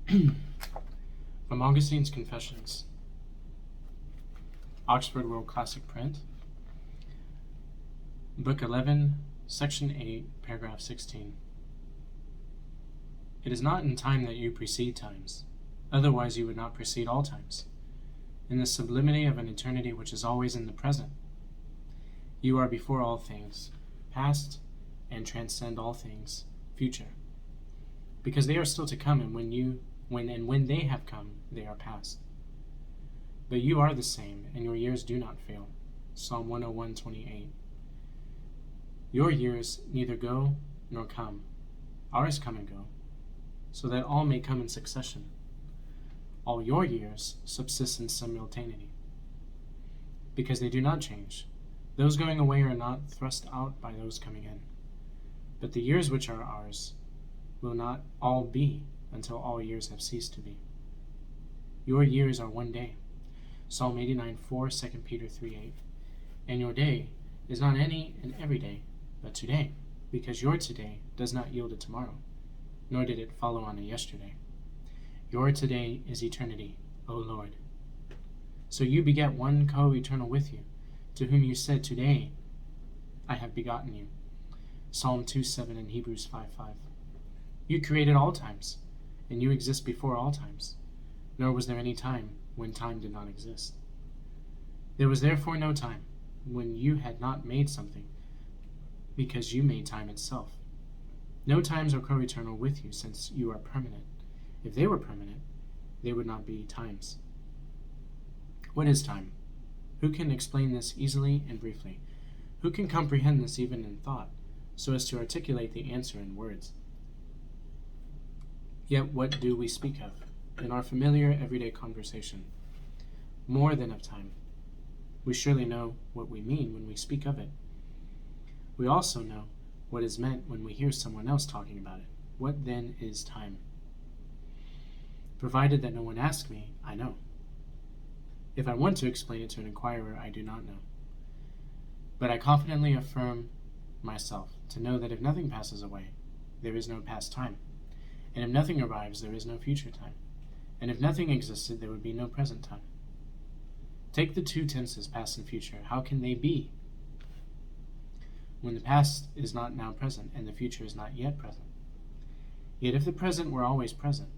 From Augustine's Confessions, Oxford World Classic Print, Book 11, Section 8, Paragraph 16. It is not in time that you precede times, otherwise you would not precede all times. In the sublimity of an eternity which is always in the present, you are before all things, past, and transcend all things, future. Because they are still to come, and when they have come, they are past. But you are the same, and your years do not fail. Psalm 101:28. Your years neither go nor come. Ours come and go, so that all may come in succession. All your years subsist in simultaneity, because they do not change. Those going away are not thrust out by those coming in. But the years which are ours will not all be until all years have ceased to be. Your years are one day. Psalm 89:4, 2 Peter 3:8. And your day is not any and every day, but today, because your today does not yield a tomorrow, nor did it follow on a yesterday. Your today is eternity, O Lord. So you beget one co-eternal with you, to whom you said, Today I have begotten you. Psalm 2:7 and Hebrews 5:5. You created all times, and you exist before all times, nor was there any time when time did not exist. There was therefore no time when you had not made something, because you made time itself. No times are co-eternal with you, since you are permanent. If they were permanent, they would not be times. What is time? Who can explain this easily and briefly? Who can comprehend this even in thought, so as to articulate the answer in words? Yet what do we speak of in our familiar everyday conversation? More than of time. We surely know what we mean when we speak of it. We also know what is meant when we hear someone else talking about it. What then is time? Provided that no one asks me, I know. If I want to explain it to an inquirer, I do not know. But I confidently affirm myself to know that if nothing passes away, there is no past time. And if nothing arrives, there is no future time. And if nothing existed, there would be no present time. Take the two tenses, past and future. How can they be when the past is not now present and the future is not yet present? Yet if the present were always present,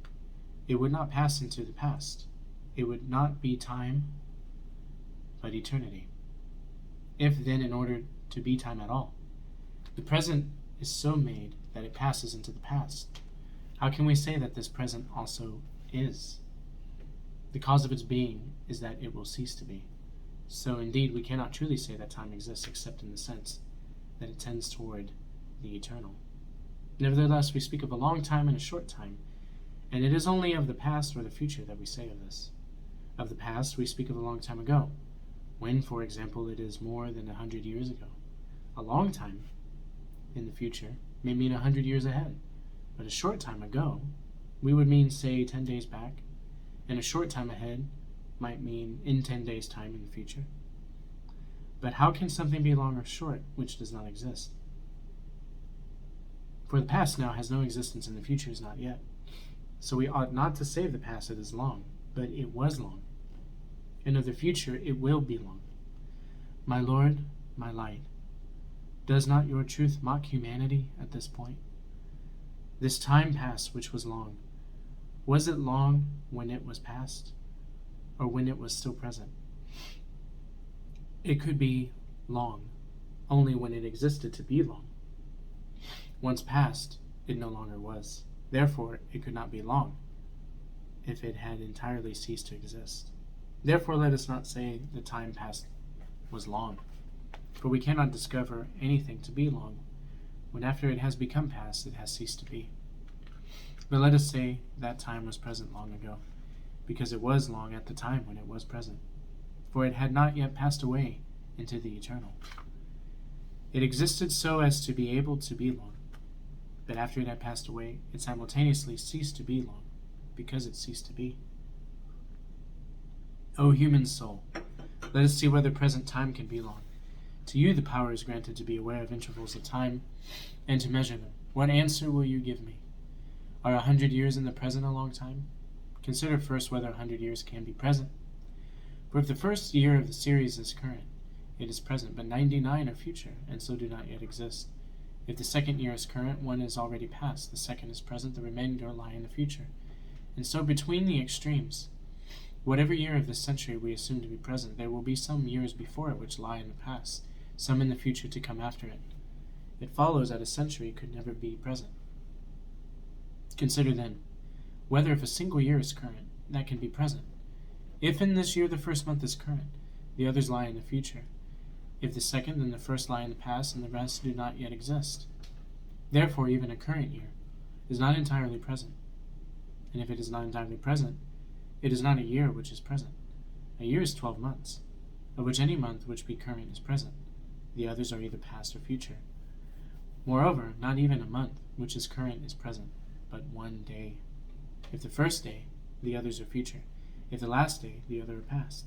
it would not pass into the past. It would not be time, but eternity. If then, in order to be time at all, the present is so made that it passes into the past, how can we say that this present also is? The cause of its being is that it will cease to be. So indeed we cannot truly say that time exists except in the sense that it tends toward the eternal. Nevertheless, we speak of a long time and a short time, and it is only of the past or the future that we say of this. Of the past, we speak of a long time ago, when, for example, it is more than 100 years ago. A long time in the future may mean 100 years ahead, but a short time ago, we would mean, say, 10 days back, and a short time ahead might mean in 10 days' time in the future. But how can something be long or short which does not exist? For the past now has no existence and the future is not yet. So we ought not to say of the past it is long, but it was long. And of the future it will be long. My Lord, my light, does not your truth mock humanity at this point? This time past which was long, was it long when it was past, or when it was still present? It could be long only when it existed to be long. Once past, it no longer was. Therefore, it could not be long if it had entirely ceased to exist. Therefore, let us not say the time past was long, for we cannot discover anything to be long when after it has become past, it has ceased to be. But let us say that time was present long ago, because it was long at the time when it was present, for it had not yet passed away into the eternal. It existed so as to be able to be long, but after it had passed away, it simultaneously ceased to be long, because it ceased to be. O human soul, let us see whether present time can be long. To you the power is granted to be aware of intervals of time and to measure them. What answer will you give me? Are 100 years in the present a long time? Consider first whether 100 years can be present. For if the first year of the series is current, it is present, but 99 are future, and so do not yet exist. If the second year is current, one is already past, the second is present, the remainder lie in the future. And so between the extremes, whatever year of this century we assume to be present, there will be some years before it which lie in the past, some in the future to come after it. It follows that a century could never be present. Consider then, whether if a single year is current, that can be present. If in this year the first month is current, the others lie in the future. If the second, then the first lie in the past, and the rest do not yet exist. Therefore, even a current year is not entirely present. And if it is not entirely present, it is not a year which is present. A year is 12 months, of which any month which be current is present. The others are either past or future. Moreover, not even a month which is current is present, but one day. If the first day, the others are future. If the last day, the other are past.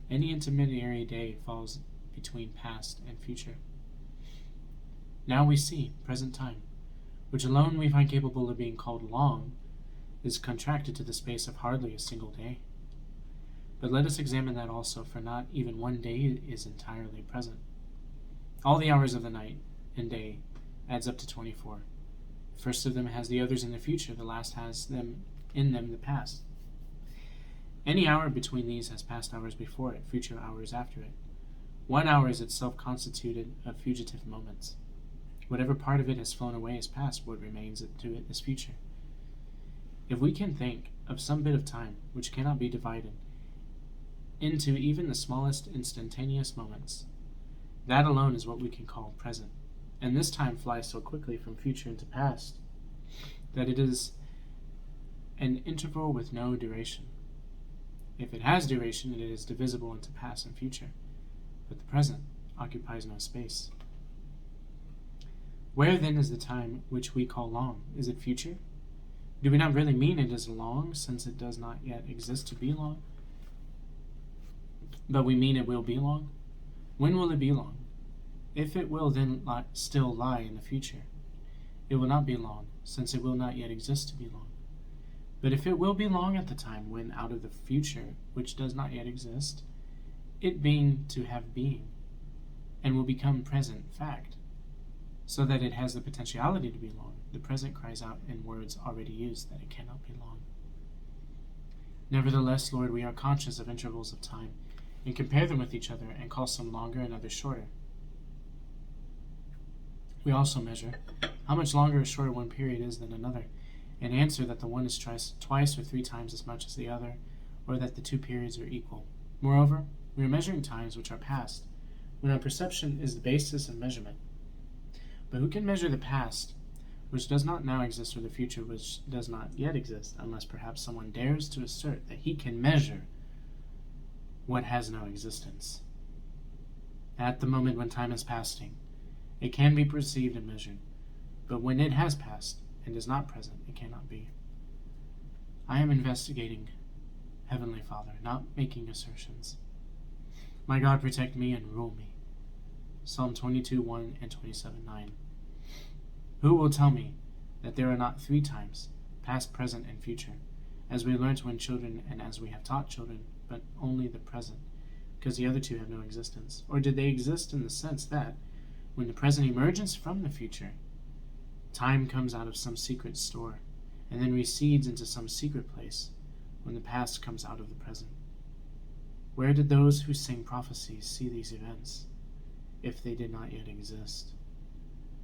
Any intermediary day falls between past and future. Now we see present time, which alone we find capable of being called long, is contracted to the space of hardly a single day. But let us examine that also, for not even one day is entirely present. All the hours of the night and day adds up to 24. The first of them has the others in the future, the last has them in them the past. Any hour between these has past hours before it, future hours after it. 1 hour is itself constituted of fugitive moments. Whatever part of it has flown away is past, what remains to it is future. If we can think of some bit of time which cannot be divided into even the smallest instantaneous moments, that alone is what we can call present. And this time flies so quickly from future into past that it is an interval with no duration. If it has duration, it is divisible into past and future, but the present occupies no space. Where then is the time which we call long? Is it future? Do we not really mean it is long, since it does not yet exist to be long? But we mean it will be long? When will it be long? If it will then still lie in the future, it will not be long, since it will not yet exist to be long. But if it will be long at the time when out of the future, which does not yet exist, it being to have being, and will become present fact, so that it has the potentiality to be long, the present cries out in words already used that it cannot be long. Nevertheless, Lord, we are conscious of intervals of time, and compare them with each other, and call some longer and others shorter. We also measure how much longer or shorter one period is than another, and answer that the one is twice or 3 times as much as the other, or that the 2 periods are equal. Moreover, we are measuring times which are past, when our perception is the basis of measurement. But who can measure the past, which does not now exist, or the future, which does not yet exist, unless perhaps someone dares to assert that he can measure what has no existence? At the moment when time is passing, it can be perceived and measured, but when it has passed and is not present, it cannot be. I am investigating, Heavenly Father, not making assertions. My God, protect me and rule me. Psalm 22:1 and 27:9. Who will tell me that there are not 3 times, past, present, and future, as we learnt when children and as we have taught children, but only the present, because the other 2 have no existence? Or did they exist in the sense that, when the present emerges from the future, time comes out of some secret store, and then recedes into some secret place, when the past comes out of the present? Where did those who sing prophecies see these events, if they did not yet exist?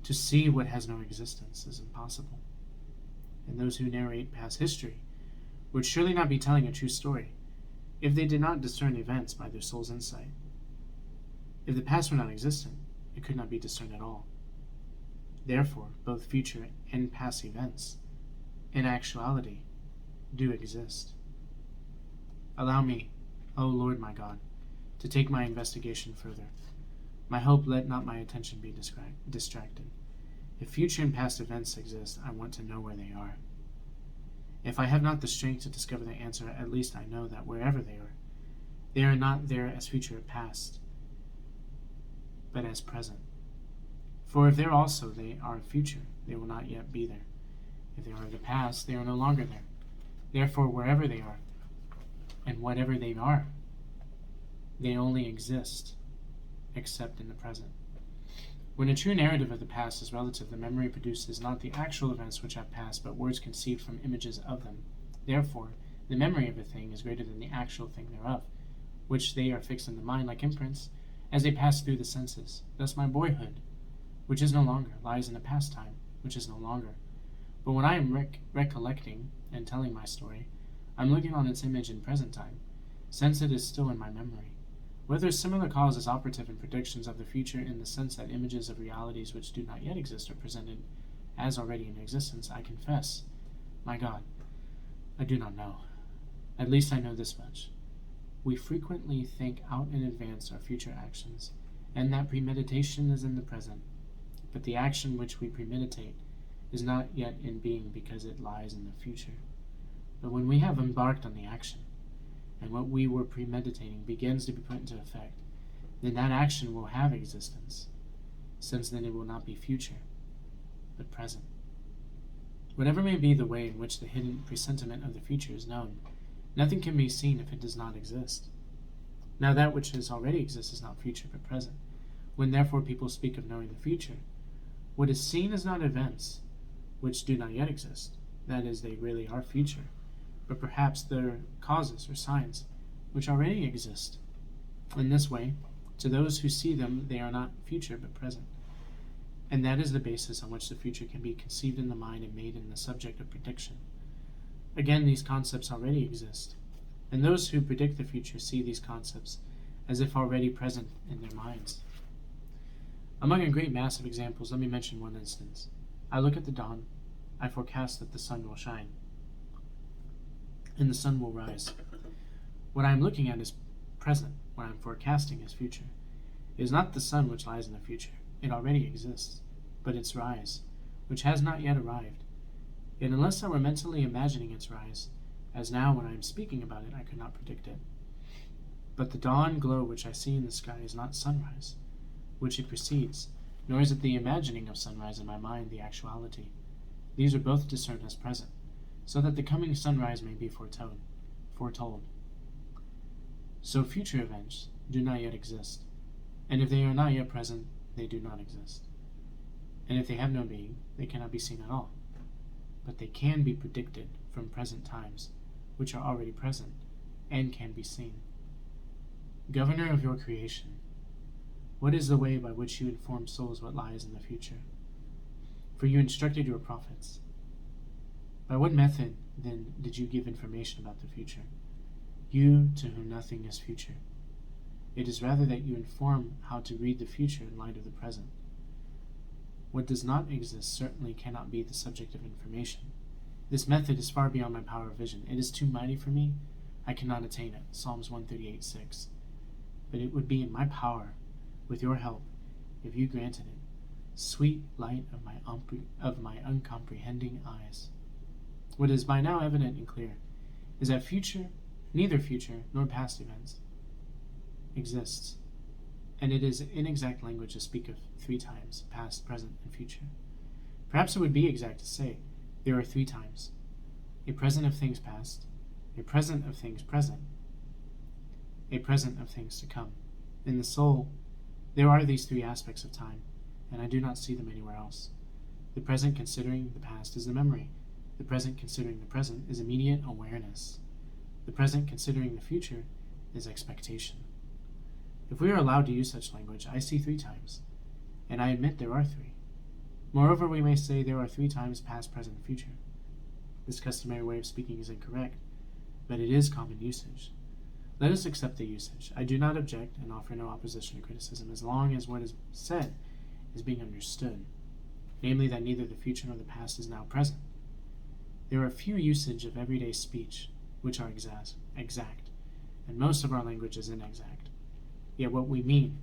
To see what has no existence is impossible. And those who narrate past history would surely not be telling a true story, if they did not discern events by their soul's insight. If the past were not existent, it could not be discerned at all. Therefore, both future and past events, in actuality, do exist. Allow me, O Lord my God, to take my investigation further. My hope, let not my attention be distracted. If future and past events exist, I want to know where they are. If I have not the strength to discover the answer, at least I know that wherever they are not there as future or past, but as present. For if there also they are future, they will not yet be there. If they are of the past, they are no longer there. Therefore, wherever they are, and whatever they are, they only exist except in the present. When a true narrative of the past is relative, the memory produces not the actual events which have passed, but words conceived from images of them. Therefore, the memory of a thing is greater than the actual thing thereof, which they are fixed in the mind like imprints, as they pass through the senses. Thus my boyhood, which is no longer, lies in a past time, which is no longer. But when I am recollecting and telling my story, I am looking on its image in present time, since it is still in my memory. Whether a similar cause is operative in predictions of the future in the sense that images of realities which do not yet exist are presented as already in existence, I confess, my God, I do not know. At least I know this much. We frequently think out in advance our future actions, and that premeditation is in the present. But the action which we premeditate is not yet in being because it lies in the future. But when we have embarked on the action, and what we were premeditating begins to be put into effect, then that action will have existence, since then it will not be future, but present. Whatever may be the way in which the hidden presentiment of the future is known, nothing can be seen if it does not exist. Now that which has already exists is not future, but present. When therefore people speak of knowing the future, what is seen is not events which do not yet exist, that is, they really are future, but perhaps they're causes or signs which already exist. In this way, to those who see them, they are not future but present. And that is the basis on which the future can be conceived in the mind and made in the subject of prediction. Again, these concepts already exist, and those who predict the future see these concepts as if already present in their minds. Among a great mass of examples, let me mention one instance. I look at the dawn, I forecast that the sun will shine, and the sun will rise. What I am looking at is present, what I am forecasting is future. It is not the sun which lies in the future, it already exists, but its rise, which has not yet arrived. Yet unless I were mentally imagining its rise, as now when I am speaking about it, I could not predict it. But the dawn glow which I see in the sky is not sunrise, which it precedes, nor is it the imagining of sunrise in my mind the actuality. These are both discerned as present, so that the coming sunrise may be foretold. So future events do not yet exist, and if they are not yet present, they do not exist. And if they have no being, they cannot be seen at all. But they can be predicted from present times, which are already present, and can be seen. Governor of your creation, what is the way by which you inform souls what lies in the future? For you instructed your prophets. By what method, then, did you give information about the future? You, to whom nothing is future. It is rather that you inform how to read the future in light of the present. What does not exist certainly cannot be the subject of information. This method is far beyond my power of vision. It is too mighty for me. I cannot attain it. Psalms 138:6. But it would be in my power, with your help, if you granted it. Sweet light of my uncomprehending eyes. What is by now evident and clear is that neither future nor past events exists, and it is inexact language to speak of 3 times, past, present, and future. Perhaps it would be exact to say there are 3 times: a present of things past, a present of things present, a present of things to come. In the soul, there are these 3 aspects of time, and I do not see them anywhere else. The present considering the past is the memory. The present considering the present is immediate awareness. The present considering the future is expectation. If we are allowed to use such language, I see 3 times, and I admit there are 3. Moreover, we may say there are 3 times past, present, and future. This customary way of speaking is incorrect, but it is common usage. Let us accept the usage. I do not object and offer no opposition or criticism as long as what is said is being understood, namely that neither the future nor the past is now present. There are few usage of everyday speech which are exact, and most of our language is inexact. Yet what we mean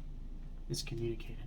is communicated.